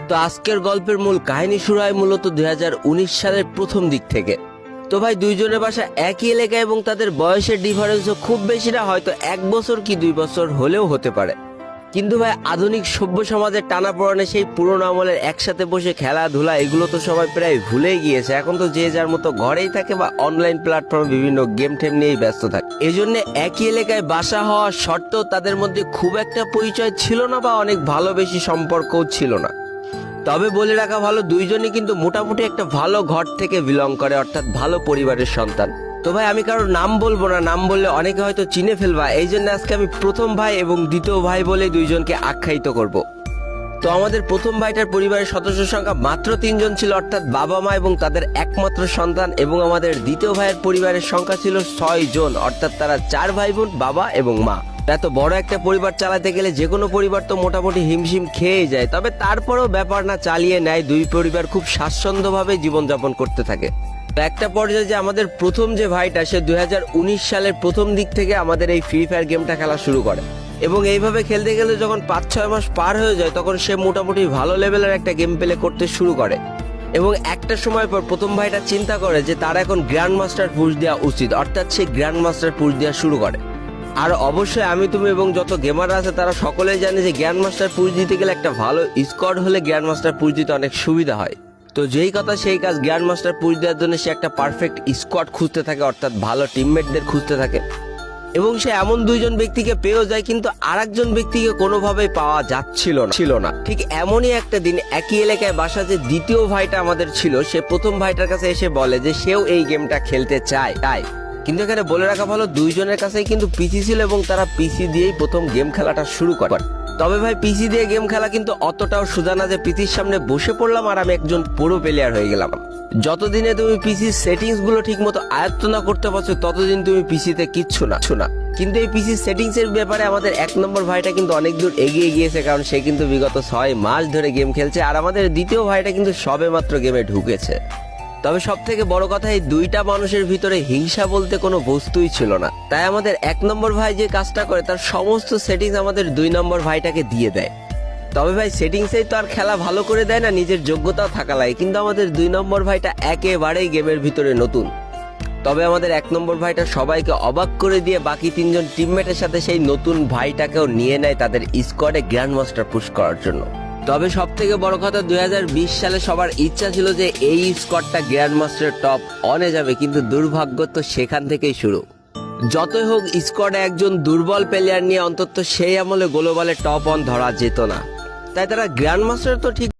তো আজকের গল্পের মূল কাহিনী শুরু হয় মূলত 2019 সালের প্রথম দিক থেকে। তো ভাই দুইজনের বাসা একই এলাকায় এবং তাদের বয়সের ডিফারেন্সও খুব বেশি না, হয়তো 1 বছর কি 2 বছর হলেও হতে পারে। কিন্তু ভাই আধুনিক সভ্য সমাজের টানাপোড়েনে সেই পুরোনো আমলের একসাথে বসে খেলাধুলা এগুলো তো সবাই প্রায় ভুলেই গিয়েছে। এখন তো যে যার মতো ঘরেই থাকে বা অনলাইন প্ল্যাটফর্মে বিভিন্ন গেম টেম নিয়েই ব্যস্ত থাকে। এজন্য একই এলাকায় বাসা হওয়া সত্ত্বেও তাদের মধ্যে খুব একটা পরিচয় ছিল না বা অনেক ভালো বেশি সম্পর্কও ছিল না। তবে বলে রাখা ভালো, দুইজনই কিন্তু মোটামুটি একটা ভালো ঘর থেকে বিলং করে, অর্থাৎ ভালো পরিবারের সন্তান। তো ভাই আমি কারোর নাম বলবো না, নাম বললে অনেকে হয়তো চিনে ফেলবা, এই জন্য আজকে আমি প্রথম ভাই এবং দ্বিতীয় ভাই বলে দুইজনকে আখ্যায়িত করব। তো আমাদের প্রথম ভাইটার পরিবারের সদস্য সংখ্যা মাত্র 3 জন ছিল, অর্থাৎ বাবা মা এবং তাদের একমাত্র সন্তান। এবং আমাদের দ্বিতীয় ভাইয়ের পরিবারের সংখ্যা ছিল 6 জন, অর্থাৎ তারা 4 ভাই বোন, বাবা এবং মা। এত বড় একটা পরিবার চালাতে গেলে যে কোনো পরিবার তো মোটামুটি হিমশিম খেয়ে যায়, তবে তারপরেও ব্যাপার না চালিয়ে নেয়। দুই পরিবার খুব স্বাচ্ছন্দ্যভাবে জীবনযাপন করতে থাকে। একটা পর্যায়ে যে আমাদের প্রথম যে ভাইটা, সে 2019 সালের প্রথম দিক থেকে আমাদের এই ফ্রি ফায়ার গেমটা খেলা শুরু করে এবং এইভাবে খেলতে গেলে যখন 5-6 মাস পার হয়ে যায় তখন সে মোটামুটি ভালো লেভেলের একটা গেম প্লে করতে শুরু করে। এবং একটা সময় পর প্রথম ভাইটা চিন্তা করে যে তার এখন গ্র্যান্ড মাস্টার পুশ দেওয়া উচিত, অর্থাৎ সে গ্র্যান্ড মাস্টার পুশ দেওয়া শুরু করে। আর অবশ্যই আমি তুমি এবং যত গেমার আছে তারা সকলেই জানে যে গ্র্যান্ড মাস্টার পুশ দিতে গেলে একটা ভালো স্কোয়াড হলে গ্র্যান্ড মাস্টার পুশ দিতে অনেক সুবিধা হয়। তো যেই কথা সেই কাজ, গ্র্যান্ড মাস্টার পুশ দেওয়ার জন্য সে একটা পারফেক্ট স্কোয়াড খুঁজতে থাকে, অর্থাৎ ভালো টিমমেটদের খুঁজতে থাকে। এবং সে এমন 2 জন ব্যক্তিকে পেয়েও যায়, কিন্তু আরেকজন ব্যক্তিকে কোনোভাবেই পাওয়া যাচ্ছিল না। ঠিক এমনই একটা দিন একই এলাকায় বাসা যে দ্বিতীয় ভাইটা আমাদের ছিল, সে প্রথম ভাইটার কাছে এসে বলে যে সেও এই গেমটা খেলতে চায়। কিন্তু এখানে বলে রাখা ভালো, 2 জনের কাছেই কিন্তু পিসি ছিল এবং তারা পিসি দিয়েই প্রথম গেম খেলাটা শুরু করে। তবে ভাই পিসি দিয়ে গেম খেলা কিন্তু অতটাও সোজা না যে পিসির সামনে বসে পড়লাম আর আমি একজন পুরো প্লেয়ার হয়ে গেলাম। যতদিনে তুমি পিসির সেটিংস গুলো ঠিক মতো আয়ত্ত না করতে পারছো ততদিন তুমি পিসিতে কিচ্ছু না। কিন্তু এই পিসির সেটিংস এর ব্যাপারে আমাদের 1 নম্বর ভাইটা কিন্তু অনেক দূর এগিয়ে গিয়েছে, কারণ সে কিন্তু বিগত 6 মাস ধরে গেম খেলছে আর আমাদের দ্বিতীয় ভাইটা কিন্তু সবে মাত্র গেমে ঢুকেছে। তবে সব থেকে বড় কথা, এই 2টা মানুষের ভিতরে হিংসা বলতে কোনো বস্তুই ছিল না। তাই আমাদের 1 নম্বর ভাই যে কাজটা করে তার সমস্ত সেটিংস আমাদের 2 নম্বর ভাইটাকে দিয়ে দেয়। তবে ভাই সেটিংসেই তো আর খেলা ভালো করে দেয় না, নিজের যোগ্যতাও থাকা লাগে। কিন্তু আমাদের 2 নম্বর ভাইটা একেবারেই গেমের ভিতরে নতুন। তবে আমাদের 1 নম্বর ভাইটা সবাইকে অবাক করে দিয়ে বাকি 3 জন টিমমেটের সাথে সেই নতুন ভাইটাকেও নিয়ে নেয় তাদের স্কোয়াডে গ্র্যান্ড মাস্টার পুশ করার জন্য। তবে সব থেকে বড় কথা, 2020 সালে সবার ইচ্ছা ছিল যে এই স্কোয়াডটা গ্র্যান্ড মাস্টার টপ অনে যাবে, কিন্তু দুর্ভাগ্য তো সেখান থেকেই শুরু। যতই হোক স্কোয়াডে একজন দুর্বল প্লেয়ার নিয়ে অন্তত সেই আমলে গ্লোবালে টপ 1 ধরা যেত না, তাই তারা গ্র্যান্ড মাস্টার তো ঠিক